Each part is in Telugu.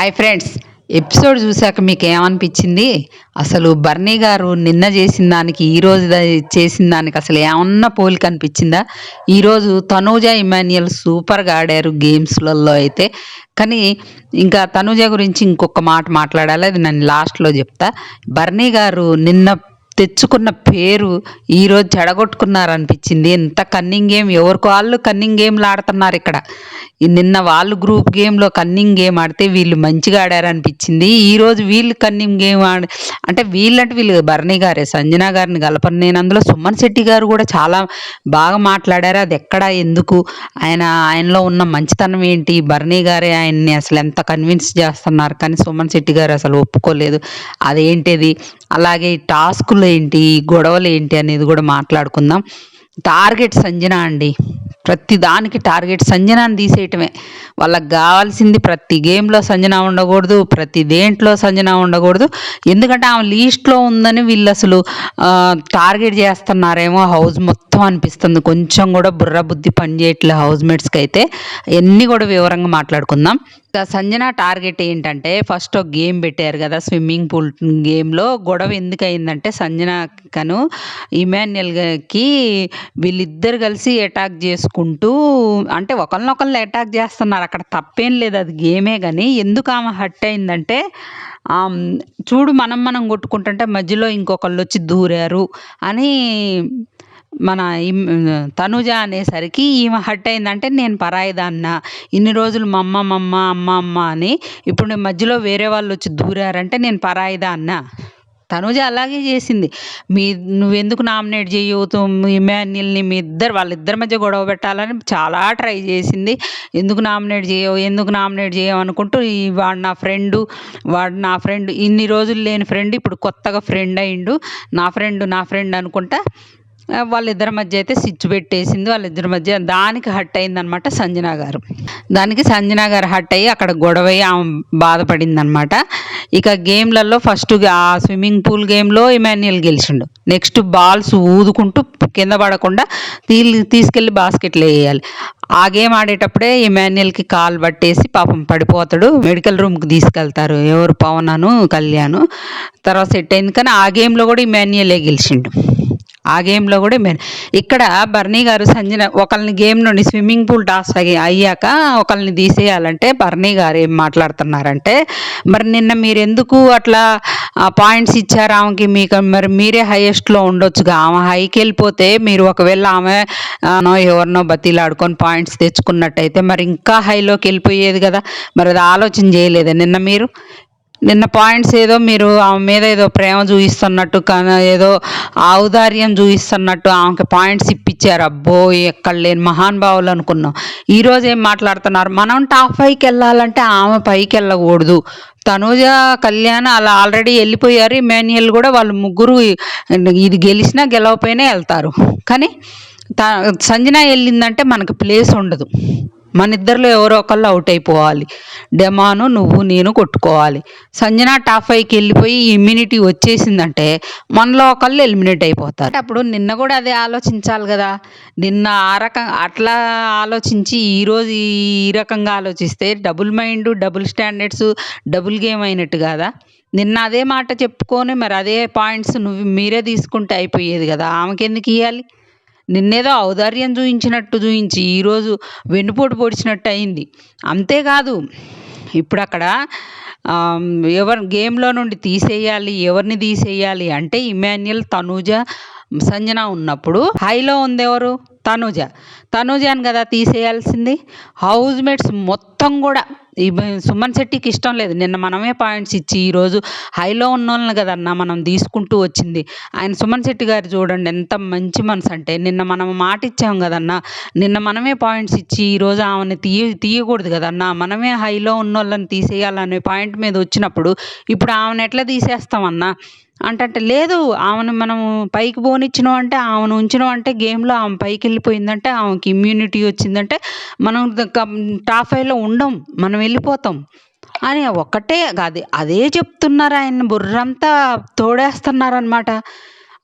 హాయ్ ఫ్రెండ్స్, ఎపిసోడ్ చూశాక మీకు ఏమనిపించింది? అసలు బర్నీ గారు నిన్న చేసిన దానికి ఈరోజు చేసిన దానికి అసలు ఏమన్నా పోలిక అనిపించిందా? ఈరోజు తనూజ ఇమాన్యుయల్ సూపర్గా ఆడారు గేమ్స్లలో అయితే. కానీ ఇంకా తనూజ గురించి ఇంకొక మాట మాట్లాడాలి, అది నేను లాస్ట్లో చెప్తా. బర్నీ గారు నిన్న తెచ్చుకున్న పేరు ఈరోజు చెడగొట్టుకున్నారు అనిపించింది. ఎంత కన్నింగ్ గేమ్, ఎవరికి వాళ్ళు కన్నింగ్ గేమ్లు ఆడుతున్నారు ఇక్కడ. నిన్న వాళ్ళు గ్రూప్ గేమ్లో కన్నింగ్ గేమ్ ఆడితే వీళ్ళు మంచిగా ఆడారనిపించింది. ఈరోజు వీళ్ళు కన్నింగ్ గేమ్ అంటే వీళ్ళు బర్నీ గారే, సంజన గారిని కలపను నేను అందులో. సుమన్ శెట్టి గారు కూడా చాలా బాగా మాట్లాడారు. అది ఎక్కడ, ఎందుకు, ఆయనలో ఉన్న మంచితనం ఏంటి, బర్నీ గారే ఆయన్ని అసలు ఎంత కన్విన్స్ చేస్తున్నారు, కానీ సుమన్ శెట్టి గారు అసలు ఒప్పుకోలేదు. అదేంటిది, అలాగే టాస్కులు ఏంటి, గొడవలు ఏంటి అనేది కూడా మాట్లాడుకుందాం. టార్గెట్ సంజన అండి, ప్రతి దానికి టార్గెట్ సంజనాన్ని తీసేయటమే. వాళ్ళకి కావాల్సింది ప్రతి గేమ్లో సంజన ఉండకూడదు, ప్రతి దేంట్లో సంజన ఉండకూడదు. ఎందుకంటే ఆమె లీస్ట్లో ఉందని వీళ్ళు అసలు టార్గెట్ చేస్తున్నారేమో హౌస్ మొత్తం అనిపిస్తుంది. కొంచెం కూడా బుర్ర బుద్ధి పనిచేయట్లేదు హౌస్ మేట్స్కి అయితే. ఇవన్నీ కూడా వివరంగా మాట్లాడుకుందాం. సంజన టార్గెట్ ఏంటంటే, ఫస్ట్ ఒక గేమ్ పెట్టారు కదా, స్విమ్మింగ్ పూల్ గేమ్లో గొడవ ఎందుకు అయిందంటే, సంజనకను ఇమాన్యుయల్కి వీళ్ళిద్దరు కలిసి అటాక్ చేసుకుంటూ, అంటే ఒకరినొకళ్ళు అటాక్ చేస్తున్నారు. అక్కడ తప్పేం లేదు, అది గేమే. కానీ ఎందుకు ఆమె హర్ట్ అయిందంటే, చూడు మనం కొట్టుకుంటుంటే మధ్యలో ఇంకొకళ్ళు వచ్చి దూరారు అని మన తనుజ అనేసరికి ఈమె హర్ట్ అయిందంటే, నేను పరాయిదాన్న, ఇన్ని రోజులు మా అమ్మ అని, ఇప్పుడు నేను మధ్యలో వేరే వాళ్ళు వచ్చి దూరారంటే నేను పరాయిదాన్న. తనుజ అలాగే చేసింది. నువ్వెందుకు నామినేట్ చేయవుతూ ఇమాన్యుయల్ని, వాళ్ళిద్దరి మధ్య గొడవ పెట్టాలని చాలా ట్రై చేసింది. ఎందుకు నామినేట్ చేయవు అనుకుంటూ, వాడు నా ఫ్రెండ్ ఇన్ని రోజులు లేని ఫ్రెండ్ ఇప్పుడు కొత్తగా ఫ్రెండ్ అయిండు, నా ఫ్రెండ్ అనుకుంటా వాళ్ళిద్దరి మధ్య అయితే స్విచ్ పెట్టేసింది. వాళ్ళిద్దరి మధ్య దానికి హట్ అయిందనమాట సంజన గారు హట్ అయ్యి అక్కడ గొడవ అయ్యి ఆమె బాధపడింది అనమాట. ఇక గేమ్లలో ఫస్ట్ ఆ స్విమ్మింగ్ పూల్ గేమ్లో ఇమాన్యుయల్ గెలిచిండు. నెక్స్ట్ బాల్స్ ఊదుకుంటూ కింద పడకుండా తీసుకెళ్ళి బాస్కెట్లో వేయాలి. ఆ గేమ్ ఆడేటప్పుడే ఇమాన్యుయల్కి కాలు పట్టేసి పాపం పడిపోతాడు. మెడికల్ రూమ్కి తీసుకెళ్తారు, ఎవరు, పవన్ కళ్యాణ్. తర్వాత సెట్ అయింది. కానీ ఆ గేమ్లో కూడా ఇమాన్యుయలే గెలిచిండు. ఇక్కడ బర్నీ గారు సంజన ఒకళ్ళని గేమ్ నుండి, స్విమ్మింగ్ పూల్ టాస్క్ అయ్యాక ఒకళ్ళని తీసేయాలంటే బర్నీ గారు ఏం మాట్లాడుతున్నారంటే, మరి నిన్న మీరు ఎందుకు అట్లా పాయింట్స్ ఇచ్చారు ఆమెకి, మరి మీరే హైయెస్ట్లో ఉండొచ్చుగా. ఆమె హైకి వెళ్ళిపోతే మీరు ఒకవేళ ఆమె ఎవరినో బతీలాడుకొని పాయింట్స్ తెచ్చుకున్నట్టయితే మరి ఇంకా హైలోకి వెళ్ళిపోయేది కదా. మరి అది ఆలోచన చేయలేదా నిన్న పాయింట్స్ ఏదో మీరు ఆమె మీద ఏదో ప్రేమ చూపిస్తున్నట్టు, ఏదో ఔదార్యం చూపిస్తున్నట్టు ఆమెకి పాయింట్స్ ఇప్పించారు. అబ్బో, ఎక్కడ లేని మహానుభావులు అనుకున్నాం. ఈరోజు ఏం మాట్లాడుతున్నారు, మనం టాప్ 5కి వెళ్ళాలంటే ఆమె పైకి వెళ్ళకూడదు. తనూజ, కళ్యాణ్ అలా ఆల్రెడీ వెళ్ళిపోయారు. ఇమాన్యుయల్ కూడా, వాళ్ళు ముగ్గురు ఇది గెలిచినా గెలవపోయినా వెళ్తారు. కానీ సంజన వెళ్ళిందంటే మనకు ప్లేస్ ఉండదు. మన ఇద్దరిలో ఎవరో ఒకళ్ళు అవుట్ అయిపోవాలి. డెమాను, నువ్వు, నేను కొట్టుకోవాలి. సంజన టాప్ 5కి వెళ్ళిపోయి ఇమ్యూనిటీ వచ్చేసిందంటే మనలో ఒకళ్ళు ఎలిమినేట్ అయిపోతారు. అప్పుడు నిన్న కూడా అదే ఆలోచించాలి కదా. నిన్న అట్లా ఆలోచించి ఈరోజు ఈ రకంగా ఆలోచిస్తే double mind, double standards, double game అయినట్టు కదా. నిన్న అదే మాట చెప్పుకొని మరి అదే పాయింట్స్ మీరే తీసుకుంటే అయిపోయేది కదా. ఆమెకి ఎందుకు ఇవ్వాలి? నిన్నేదో ఔదార్యం చూపించి ఈరోజు వెన్నుపోటు పొడిచినట్టు అయింది. అంతేకాదు, ఇప్పుడు అక్కడ గేమ్లో నుండి ఎవరిని తీసేయాలి అంటే, ఇమాన్యుయల్, తనూజ, సంజన ఉన్నప్పుడు హైలో ఉంది ఎవరు? తనూజాని కదా తీసేయాల్సింది. హౌస్ మేట్స్ మొత్తం కూడా సుమన్ శెట్టికి ఇష్టం లేదు. నిన్న మనమే పాయింట్స్ ఇచ్చి ఈరోజు హైలో ఉన్న వాళ్ళని కదన్నా మనం తీసుకుంటూ వచ్చింది. ఆయన సుమన్ శెట్టి గారు చూడండి ఎంత మంచి మనసు అంటే, నిన్న మనం మాట ఇచ్చాం కదన్నా, నిన్న మనమే పాయింట్స్ ఇచ్చి ఈరోజు ఆమెను తీయకూడదు కదన్నా, మనమే హైలో ఉన్న వాళ్ళని తీసేయాలనే పాయింట్ మీద వచ్చినప్పుడు ఇప్పుడు ఆమెను ఎట్లా తీసేస్తామన్నా అంటే, లేదు ఆమెను మనం పైకి పోనిచ్చినాం అంటే, ఆమెను ఉంచినాం అంటే, గేమ్లో ఆమె పైకి వెళ్ళిపోయిందంటే, ఆమెకి ఇమ్యూనిటీ వచ్చిందంటే మనం టాప్ 5లో ఉండం, మనం వెళ్ళిపోతాం అని ఒక్కటే అదే చెప్తున్నారు. ఆయన బుర్రంతా తోడేస్తున్నారనమాట.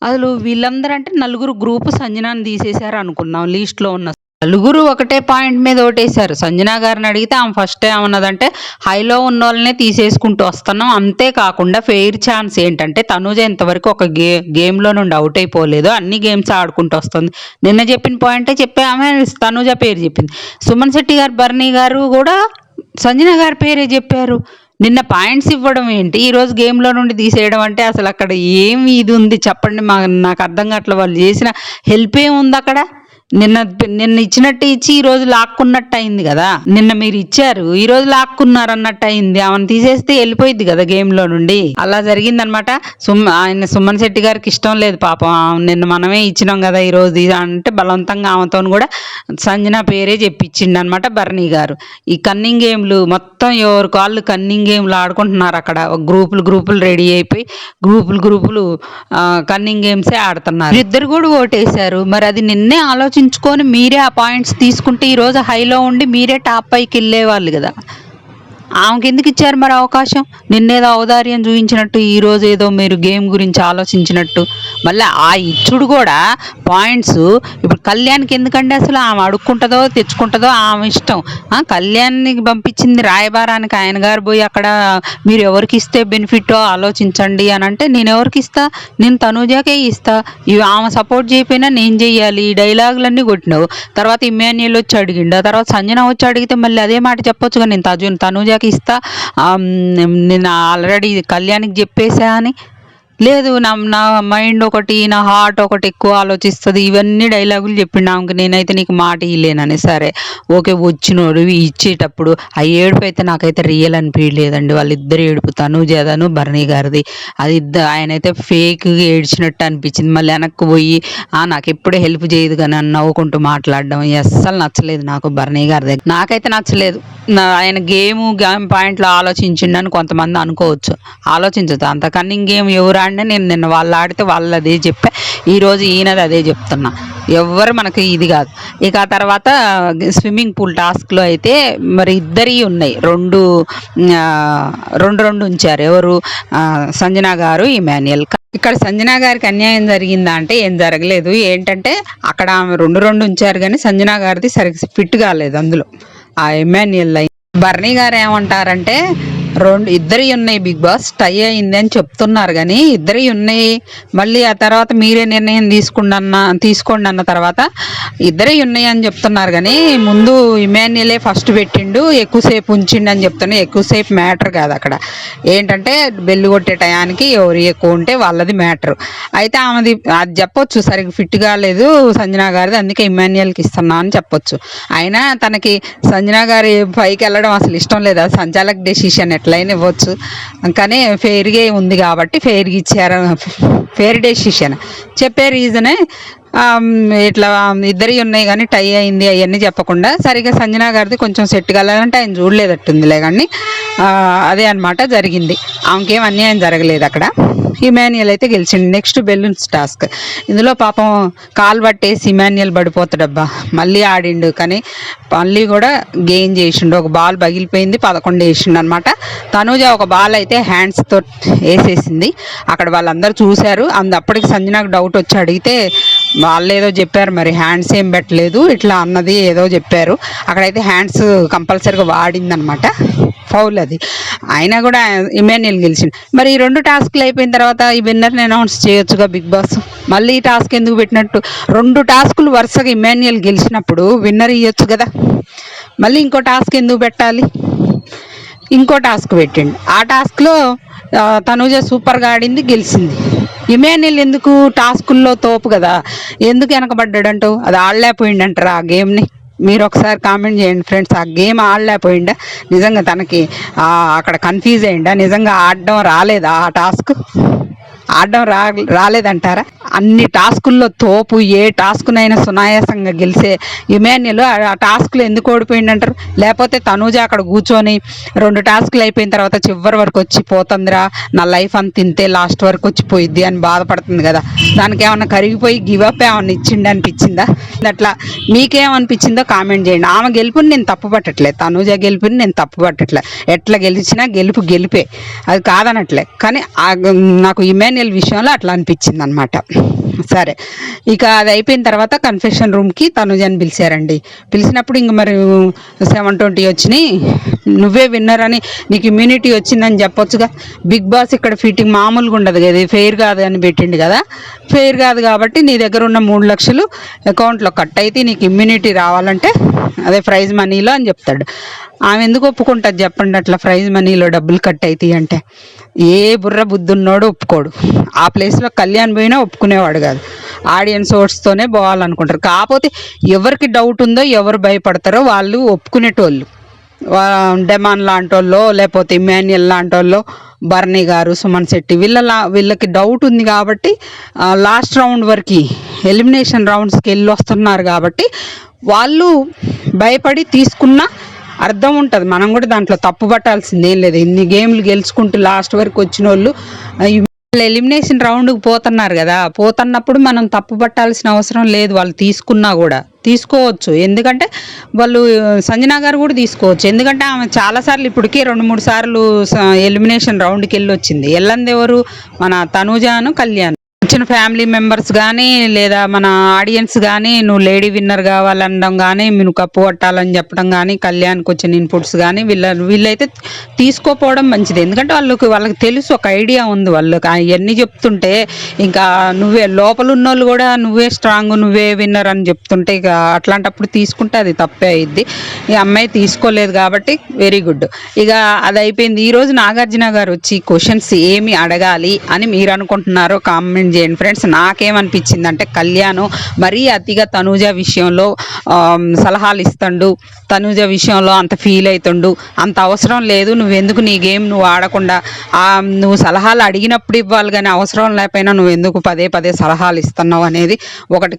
అసలు వీళ్ళందరూ అంటే నలుగురు గ్రూపు సంజనాన్ని తీసేశారు అనుకున్నాం లీస్ట్లో ఉన్న. నలుగురు ఒకటే పాయింట్ మీద ఓటేశారు. సంజన గారిని అడిగితే ఆమె ఫస్ట్ ఏమన్నదంటే హైలో ఉన్న వాళ్ళనే తీసేసుకుంటూ వస్తున్నాం, అంతేకాకుండా ఫెయిర్ ఛాన్స్ ఏంటంటే తనూజ ఇంతవరకు ఒక గేమ్లో నుండి అవుట్ అయిపోలేదు, అన్ని గేమ్స్ ఆడుకుంటూ వస్తుంది. నిన్న చెప్పిన పాయింటే చెప్పి ఆమె తనూజ పేరు చెప్పింది. సుమన్ శెట్టి గారు, బర్నీ గారు కూడా సంజన గారి పేరే చెప్పారు. నిన్న పాయింట్స్ ఇవ్వడం ఏంటి, ఈరోజు గేమ్లో నుండి తీసేయడం అంటే అసలు అక్కడ ఏమి ఇది ఉంది చెప్పండి. నాకు అర్థం కావట్లేదు. వాళ్ళు చేసిన హెల్ప్ ఏముంది అక్కడ? నిన్న నిన్న ఇచ్చినట్టు ఇచ్చి ఈరోజు లాక్కున్నట్టు అయింది కదా. నిన్న మీరు ఇచ్చారు, ఈరోజు లాక్కున్నారు అన్నట్టు అయింది. ఆమెను తీసేస్తే వెళ్ళిపోయింది కదా గేమ్లో నుండి. అలా జరిగిందనమాట. ఆయన సుమన్ శెట్టి గారికి ఇష్టం లేదు పాపం. నిన్న మనమే ఇచ్చినాం కదా ఈరోజు అంటే బలవంతంగా ఆమెతో కూడా సంజన పేరే చెప్పించిండు అనమాట బర్నీ గారు. ఈ కన్నింగ్ గేమ్లు మొత్తం ఎవరి కాళ్ళు కన్నింగ్ గేమ్లు ఆడుకుంటున్నారు అక్కడ. గ్రూపులు రెడీ అయిపోయి గ్రూపులు కన్నింగ్ గేమ్సే ఆడుతున్నారు. ఇద్దరు కూడా ఓటేశారు. మరి అది నిన్నే ఆలోచించుకొని మీరే ఆ పాయింట్స్ తీసుకుంటే ఈరోజు హైలో ఉండి మీరే టాప్ పైకి వెళ్ళేవాళ్ళు కదా. ఆమెకి ఎందుకు ఇచ్చారు మరి అవకాశం? నిన్నేదో ఔదార్యం చూపించినట్టు ఈరోజు ఏదో మీరు గేమ్ గురించి ఆలోచించినట్టు. మళ్ళీ ఆ ఇచ్చుడు కూడా పాయింట్స్ ఇప్పుడు కళ్యాణ్కి ఎందుకంటే అసలు ఆమె అడుక్కుంటుందో తెచ్చుకుంటుందో ఆమె ఇష్టం. కళ్యాణ్కి పంపించింది రాయబారానికి, ఆయన గారు పోయి అక్కడ మీరు ఎవరికి ఇస్తే బెనిఫిటో ఆలోచించండి అని అంటే నేను ఎవరికి ఇస్తా? నేను తనూజాకే ఇస్తా. ఇవి ఆమె సపోర్ట్ చేయకపోయినా నేను చెయ్యాలి. ఈ డైలాగులన్నీ కొట్టినావు. తర్వాత ఇమాన్యుయల్ వచ్చి అడిగిండు, తర్వాత సంజన వచ్చి అడిగితే మళ్ళీ అదే మాట చెప్పొచ్చుగా, నేను తనూజాకి ఇస్తా, నేను ఆల్రెడీ కళ్యాణ్కి చెప్పేసా అని. లేదు, నా మైండ్ ఒకటి, నా హార్ట్ ఒకటి ఎక్కువ ఆలోచిస్తుంది, ఇవన్నీ డైలాగులు చెప్పిండు ఆమెకి. నేనైతే నీకు మాట ఇవ్వలేనని. సరే ఓకే, వచ్చినోడు ఇచ్చేటప్పుడు ఆ ఏడుపు అయితే నాకైతే రియల్ అనిపించలేదండి. వాళ్ళిద్దరు ఏడుపు, తనూజను బర్నీ గారిది. అది ఆయన అయితే ఫేక్గా ఏడ్చినట్టు అనిపించింది. మళ్ళీ వెనక్కి పోయి నాకు ఎప్పుడే హెల్ప్ చేయదు కానీ అని నవ్వుకుంటూ మాట్లాడడం అస్సలు నచ్చలేదు నాకు బర్నీ గారి దగ్గర. నాకైతే నచ్చలేదు. ఆయన గేమ్ పాయింట్లో ఆలోచించిండని కొంతమంది అనుకోవచ్చు, ఆలోచించదు. అంత కన్నింగ్ గేమ్ ఎవరు ఆడినా నేను నిన్న వాళ్ళు ఆడితే వాళ్ళు అదే చెప్పా, ఈరోజు ఈయనది అదే చెప్తున్నా. ఎవ్వరు మనకి ఇది కాదు. ఇక ఆ తర్వాత స్విమ్మింగ్ పూల్ టాస్క్లో అయితే మరి ఇద్దరి ఉన్నాయి, రెండు ఉంచారు. ఎవరు? సంజన గారు, ఇమాన్యుయల్. ఇక్కడ సంజన గారికి అన్యాయం జరిగిందా అంటే ఏం జరగలేదు. ఏంటంటే అక్కడ ఆమె రెండు ఉంచారు కానీ సంజన గారిది సరిగ్గా ఫిట్ కాలేదు అందులో. ఆ ఇమాన్యుయల్ బర్నీ గారు ఏమంటారంటే ఇద్దరి ఉన్నాయి బిగ్ బాస్, టై అయింది అని చెప్తున్నారు కానీ ఇద్దరి ఉన్నాయి. మళ్ళీ ఆ తర్వాత మీరే నిర్ణయం తీసుకోండి అన్న తర్వాత ఇద్దరే ఉన్నాయి అని చెప్తున్నారు కానీ ముందు ఇమాన్యుయలే ఫస్ట్ పెట్టిండు, ఎక్కువసేపు ఉంచిండు అని చెప్తున్నా. ఎక్కువసేపు మ్యాటర్ కాదు అక్కడ. ఏంటంటే బెల్లు కొట్టే టయానికి ఎవరు ఎక్కువ ఉంటే వాళ్ళది మ్యాటర్. అయితే ఆమెది అది చెప్పొచ్చు, సరిగ్గా ఫిట్ కాలేదు సంజన గారిది, అందుకే ఇమాన్యుయల్కి ఇస్తున్నా అని చెప్పొచ్చు. అయినా తనకి సంజన గారి పైకి వెళ్ళడం అసలు ఇష్టం లేదు. అది సంచాలక్ డెసిషన్, ఎట్లయినా ఇవ్వచ్చు. కానీ ఫెయిర్గా ఉంది కాబట్టి ఫెయిర్గా ఇచ్చారు. ఫెయిర్ డెసిషన్ చెప్పే రీజనే ఇట్లా ఇద్దరి ఉన్నాయి కానీ టై అయింది అవన్నీ చెప్పకుండా సరిగ్గా సంజన గారిది కొంచెం సెట్ కాలేదంటే ఆయన చూడలేదట్టుందిలే కానీ అదే అనమాట జరిగింది. ఆమెకేం అన్యాయం జరగలేదు అక్కడ. ఇమాన్యుయల్ అయితే గెలిచిండు. Next balloons task. ఇందులో పాపం కాలు పట్టేసి ఇమాన్యుయల్ పడిపోతాడబ్బా. మళ్ళీ ఆడిండు కానీ మళ్ళీ కూడా గెయిన్ చేసిండు. ఒక బాల్ పగిలిపోయింది, 11 వేసిండు అనమాట. తనూజ ఒక బాల్ అయితే హ్యాండ్స్తో వేసేసింది. అక్కడ వాళ్ళందరూ చూశారు. అప్పటికి సంజనకు డౌట్ వచ్చి అడిగితే వాళ్ళు ఏదో చెప్పారు, మరి హ్యాండ్స్ ఏం పెట్టలేదు ఇట్లా అన్నది ఏదో చెప్పారు. అక్కడైతే హ్యాండ్స్ కంపల్సరీగా వాడిందనమాట, ఫౌల్ అది. అయినా కూడా ఇమాన్యుయల్ గెలిచింది. మరి ఈ 2 టాస్క్లు అయిపోయిన తర్వాత ఈ విన్నర్ని అనౌన్స్ చేయొచ్చుగా బిగ్ బాస్. మళ్ళీ ఈ టాస్క్ ఎందుకు పెట్టినట్టు? 2 టాస్కులు వరుసగా ఇమాన్యుయల్ గెలిచినప్పుడు విన్నర్ ఇవ్వచ్చు కదా. మళ్ళీ ఇంకో టాస్క్ ఎందుకు పెట్టాలి? ఇంకో టాస్క్ పెట్టిండు. ఆ టాస్క్లో తనూజ సూపర్గా ఆడింది, గెలిచింది. ఇమాన్యుయల్ ఎందుకు టాస్కుల్లో తోపు కదా, ఎందుకు వెనకబడ్డాడంటూ? అది ఆడలేకపోయిండంటారా ఆ గేమ్ని? మీరు ఒకసారి కామెంట్ చేయండి ఫ్రెండ్స్. ఆ గేమ్ ఆడలేకపోయిండా? నిజంగా తనకి అక్కడ కన్ఫ్యూజ్ అయ్యిండా? నిజంగా ఆడడం రాలేదా? ఆ టాస్క్ ఆడడం రాలేదంటారా? అన్ని టాస్కుల్లో తోపు, ఏ టాస్క్నైనా సునాయాసంగా గెలిచే ఇమాన్యుయల్ ఆ టాస్క్లో ఎందుకు ఓడిపోయిందంటారు? లేకపోతే తనూజ అక్కడ కూర్చొని 2 టాస్క్లు అయిపోయిన తర్వాత చివరి వరకు వచ్చి పోతుందిరా నా లైఫ్ అంత తింటే లాస్ట్ వరకు వచ్చి పోయిద్ది అని బాధపడుతుంది కదా, దానికి ఏమన్నా కరిగిపోయి గివప్ ఏమన్నా ఇచ్చిండి అనిపించిందా? అట్లా మీకేమనిపించిందో కామెంట్ చేయండి. ఆమె గెలుపుని నేను తప్పు పట్టట్లే, తనూజ గెలుపుని నేను తప్పు పట్టట్లే. ఎట్లా గెలిచినా గెలిపే, అది కాదనట్లే. కానీ నాకు ఇమాన్యుయల్ విషయంలో అట్లా అనిపించింది అనమాట. సరే, ఇక అది అయిపోయిన తర్వాత కన్ఫెషన్ రూమ్కి తనుజని పిలిచారండి. పిలిచినప్పుడు ఇంక మరి 720 వచ్చినాయి, నువ్వే విన్నర్ అని నీకు ఇమ్యూనిటీ వచ్చిందని చెప్పొచ్చుగా. బిగ్ బాస్ ఇక్కడ ఫిట్టింగ్ మామూలుగా ఉండదు కదా, ఫెయిర్ కాదు అని పెట్టిండు కదా. ఫెయిర్ కాదు కాబట్టి నీ దగ్గర ఉన్న 3 లక్షలు అకౌంట్లో కట్ అయితే నీకు ఇమ్యూనిటీ రావాలంటే అదే ప్రైజ్ మనీలో అని చెప్తాడు. ఆమె ఎందుకు ఒప్పుకుంటుంది చెప్పండి అట్లా ప్రైజ్ మనీలో డబ్బులు కట్ అవుతాయి అంటే? ఏ బుర్ర బుద్ధున్నోడు ఒప్పుకోడు. ఆ ప్లేస్లో కళ్యాణ్ పోయినా ఒప్పుకునేవాడు కాదు. ఆడియన్స్ ఓట్స్తోనే పోవాలనుకుంటారు. కాకపోతే ఎవరికి డౌట్ ఉందో, ఎవరు భయపడతారో వాళ్ళు ఒప్పుకునేటోళ్ళు. డెమాన్ లాంటి వాళ్ళు, లేకపోతే ఇమాన్యుయల్ లాంటి వాళ్ళు, బర్నీ గారు, సుమన్ శెట్టి, వీళ్ళకి డౌట్ ఉంది కాబట్టి లాస్ట్ రౌండ్ వరకు ఎలిమినేషన్ రౌండ్స్కి వెళ్ళి వస్తున్నారు కాబట్టి వాళ్ళు భయపడి తీసుకున్న అర్థం ఉంటుంది. మనం కూడా దాంట్లో తప్పు పట్టాల్సింది ఏం లేదు. ఇన్ని గేమ్లు గెలుచుకుంటూ లాస్ట్ వరకు వచ్చిన వాళ్ళు ఎలిమినేషన్ రౌండ్కి పోతున్నారు కదా, పోతున్నప్పుడు మనం తప్పు పట్టాల్సిన అవసరం లేదు. వాళ్ళు తీసుకున్నా కూడా తీసుకోవచ్చు, ఎందుకంటే వాళ్ళు సంజన గారు కూడా తీసుకోవచ్చు. ఎందుకంటే ఆమె చాలాసార్లు ఇప్పటికే 2-3 సార్లు ఎలిమినేషన్ రౌండ్కి వెళ్ళి వచ్చింది. వెళ్ళంది ఎవరు? మన తనూజాను, కళ్యాణ్. వచ్చిన ఫ్యామిలీ మెంబర్స్ కానీ లేదా మన ఆడియన్స్ కానీ నువ్వు లేడీ విన్నర్ కావాలనడం కానీ, నువ్వు కప్పు కొట్టాలని చెప్పడం కానీ, కళ్యాణ్కి వచ్చిన ఇన్పుట్స్ కానీ వీళ్ళైతే తీసుకోపోవడం మంచిది. ఎందుకంటే వాళ్ళకి తెలుసు, ఒక ఐడియా ఉంది వాళ్ళకి. అవన్నీ చెప్తుంటే ఇంకా నువ్వే లోపల ఉన్నోళ్ళు కూడా నువ్వే స్ట్రాంగ్, నువ్వే విన్నర్ అని చెప్తుంటే ఇక అట్లాంటప్పుడు తీసుకుంటే అది తప్పే అయింది. ఈ అమ్మాయి తీసుకోలేదు కాబట్టి వెరీ గుడ్. ఇక అది అయిపోయింది. ఈరోజు నాగార్జున గారు వచ్చి క్వశ్చన్స్ ఏమి అడగాలి అని మీరు అనుకుంటున్నారో కామెంట్ చేయండి ఫ్రెండ్స్. నాకేమనిపించింది అంటే కళ్యాణ్ మరీ అతిగా తనూజ విషయంలో సలహాలు ఇస్తాడు, తనూజ విషయంలో అంత ఫీల్ అవుతుండు. అంత అవసరం లేదు, నువ్వెందుకు నీ గేమ్ నువ్వు ఆడకుండా నువ్వు సలహాలు అడిగినప్పుడు ఇవ్వాలి కానీ అవసరం లేకపోయినా నువ్వు ఎందుకు పదే పదే సలహాలు ఇస్తున్నావు అనేది ఒకటి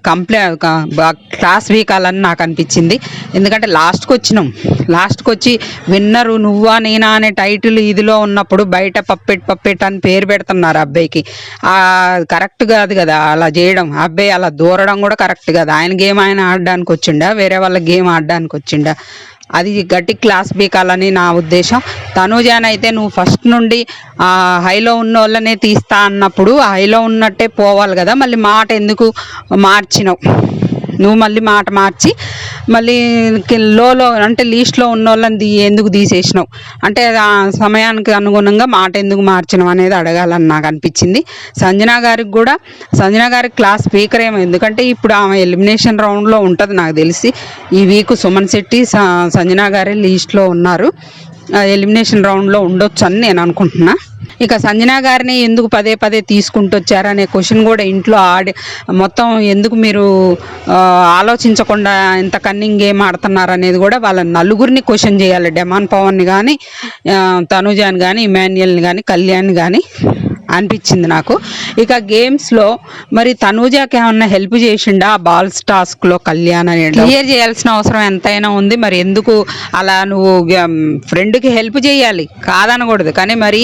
క్లాస్ వీకాలని నాకు అనిపించింది. ఎందుకంటే లాస్ట్కి వచ్చి విన్నరు నువ్వా నేనా అనే టైటిల్ ఇదిలో ఉన్నప్పుడు బయట పప్పెట్ అని పేరు పెడుతున్నారు అబ్బాయికి. కరెక్ట్ కాదు కదా అలా చేయడం. అబ్బాయి అలా దూరడం కూడా కరెక్ట్ కాదు. ఆయన గేమ్ ఆయన ఆడడానికి వచ్చిండా, వేరే వాళ్ళ గేమ్ ఆడడానికి వచ్చిండా? అది గట్టి క్లాస్ బీకాలని నా ఉద్దేశం. తనూజానైతే నువ్వు ఫస్ట్ నుండి హైలో ఉన్న వాళ్ళనే తీస్తా అన్నప్పుడు హైలో ఉన్నట్టే పోవాలి కదా, మళ్ళీ మాట ఎందుకు మార్చినావు? నువ్వు మళ్ళీ మాట మార్చి మళ్ళీ లోలో అంటే లీస్ట్లో ఉన్న వాళ్ళని ఎందుకు తీసేసినావు అంటే ఆ సమయానికి అనుగుణంగా మాట ఎందుకు మార్చినావు అనేది అడగాలని నాకు అనిపించింది. సంజన గారికి క్లాస్ స్పీకర్ ఏమో, ఎందుకంటే ఇప్పుడు ఆమె ఎలిమినేషన్ రౌండ్లో ఉంటుంది నాకు తెలిసి. ఈ వీక్ సుమన్ శెట్టి, సంజన గారే లీస్ట్లో ఉన్నారు, ఎలిమినేషన్ రౌండ్లో ఉండొచ్చు అని నేను అనుకుంటున్నా. ఇక సంజన గారిని ఎందుకు పదే పదే తీసుకుంటూ వచ్చారనే క్వశ్చన్ కూడా ఇంట్లో మొత్తం ఎందుకు మీరు ఆలోచించకుండా ఇంత కన్నింగ్ గేమ్ ఆడుతున్నారు అనేది కూడా వాళ్ళ నలుగురిని క్వశ్చన్ చేయాలి. డెమాన్ పవన్ని కానీ, తనుజాని కానీ, ఇమాన్యుయల్ని కానీ, కళ్యాణ్ కానీ అనిపించింది నాకు. ఇక గేమ్స్లో మరి తనూజాకి ఏమన్నా హెల్ప్ చేసిండా ఆ బాల్స్ టాస్క్లో? కళ్యాణ్ అని క్లియర్ చేయాల్సిన అవసరం ఎంతైనా ఉంది. మరి ఎందుకు అలా నువ్వు ఫ్రెండ్కి హెల్ప్ చేయాలి, కాదనకూడదు, కానీ మరీ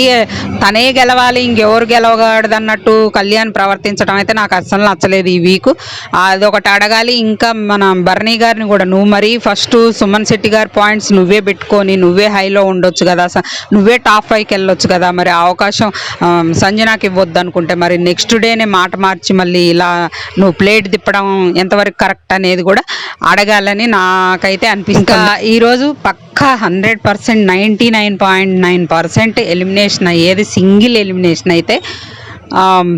తనే గెలవాలి ఇంకెవరు గెలవకూడదు అన్నట్టు కళ్యాణ్ ప్రవర్తించడం అయితే నాకు అస్సలు నచ్చలేదు ఈ వీక్. అదొకటి అడగాలి. ఇంకా మన బర్నీ గారిని కూడా నువ్వు మరీ ఫస్ట్ సుమన్ శెట్టి గారి పాయింట్స్ నువ్వే పెట్టుకొని నువ్వే హైలో ఉండొచ్చు కదా, నువ్వే టాప్ 5కి వెళ్ళొచ్చు కదా, మరి అవకాశం సంజనాకి ఇవ్వద్దు అనుకుంటే మరి నెక్స్ట్ డేనే మాట మార్చి మళ్ళీ ఇలా నువ్వు ప్లేట్ తిప్పడం ఎంతవరకు కరెక్ట్ అనేది కూడా అడగాలని నాకైతే అనిపిస్తుంది. ఇంకా ఈరోజు పక్కా 100%, 99.9% ఎలిమినేషన్ అయ్యేది సింగిల్ ఎలిమినేషన్ అయితే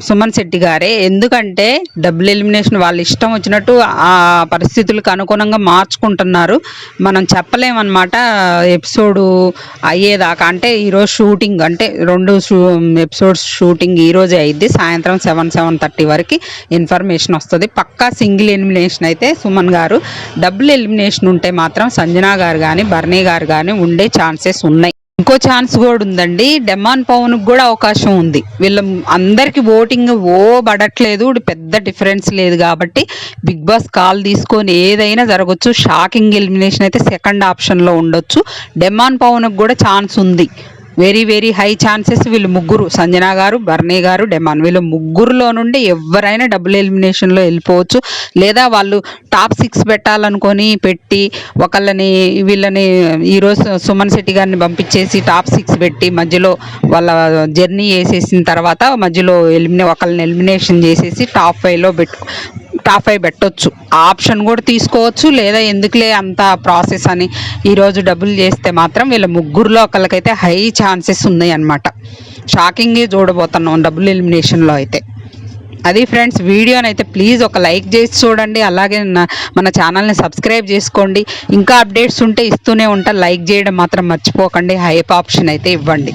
సుమన్ శెట్టి గారే. ఎందుకంటే డబుల్ ఎలిమినేషన్ వాళ్ళు ఇష్టం వచ్చినట్టు ఆ పరిస్థితులకు అనుగుణంగా మార్చుకుంటున్నారు. మనం చెప్పలేమన్నమాట ఎపిసోడు అయ్యేదాకా. అంటే ఈరోజు షూటింగ్ అంటే 2 ఎపిసోడ్స్ షూటింగ్ ఈరోజే అయ్యిద్ది. సాయంత్రం 7-7:30 వరకు ఇన్ఫర్మేషన్ వస్తుంది. పక్కా సింగిల్ ఎలిమినేషన్ అయితే సుమన్ గారు. డబుల్ ఎలిమినేషన్ ఉంటే మాత్రం సంజన గారు కానీ బర్నీ గారు కానీ ఉండే ఛాన్సెస్ ఉన్నాయి. ఇంకో ఛాన్స్ కూడా ఉందండి, డెమాన్ పవన్కి కూడా అవకాశం ఉంది. వీళ్ళ అందరికీ ఓటింగ్ పడట్లేదు, పెద్ద డిఫరెన్స్ లేదు కాబట్టి బిగ్ బాస్ కాల్ తీసుకొని ఏదైనా జరగచ్చు. షాకింగ్ ఎలిమినేషన్ అయితే సెకండ్ ఆప్షన్లో ఉండొచ్చు. డెమాన్ పవన్కి కూడా ఛాన్స్ ఉంది. వెరీ వెరీ హై ఛాన్సెస్ వీళ్ళు ముగ్గురు, సంజన గారు, బర్నీ గారు, డెమాన్, వీళ్ళు ముగ్గురులో నుండి ఎవరైనా డబుల్ ఎలిమినేషన్లో వెళ్ళిపోవచ్చు. లేదా వాళ్ళు టాప్ 6 పెట్టాలనుకొని పెట్టి ఒకళ్ళని వీళ్ళని ఈరోజు సుమన్ శెట్టి గారిని పంపించేసి టాప్ 6 పెట్టి మధ్యలో వాళ్ళ జర్నీ వేసేసిన తర్వాత మధ్యలో ఒకళ్ళని ఎలిమినేషన్ చేసేసి టాప్ 5 పెట్టొచ్చు. ఆప్షన్ కూడా తీసుకోవచ్చు. లేదా ఎందుకులే అంత ప్రాసెస్ అని ఈరోజు డబుల్ చేస్తే మాత్రం వీళ్ళ ముగ్గురులో ఒకళ్ళకైతే హై ఛాన్సెస్ ఉన్నాయి అన్నమాట. షాకింగ్గా చూడబోతున్నాం డబుల్ ఎలిమినేషన్లో అయితే. అది ఫ్రెండ్స్, వీడియోనైతే ప్లీజ్ ఒక లైక్ చేసి చూడండి. అలాగే మన ఛానల్ని సబ్స్క్రైబ్ చేసుకోండి. ఇంకా అప్డేట్స్ ఉంటే ఇస్తూనే ఉంటా. లైక్ చేయడం మాత్రం మర్చిపోకండి. హైప్ ఆప్షన్ అయితే ఇవ్వండి.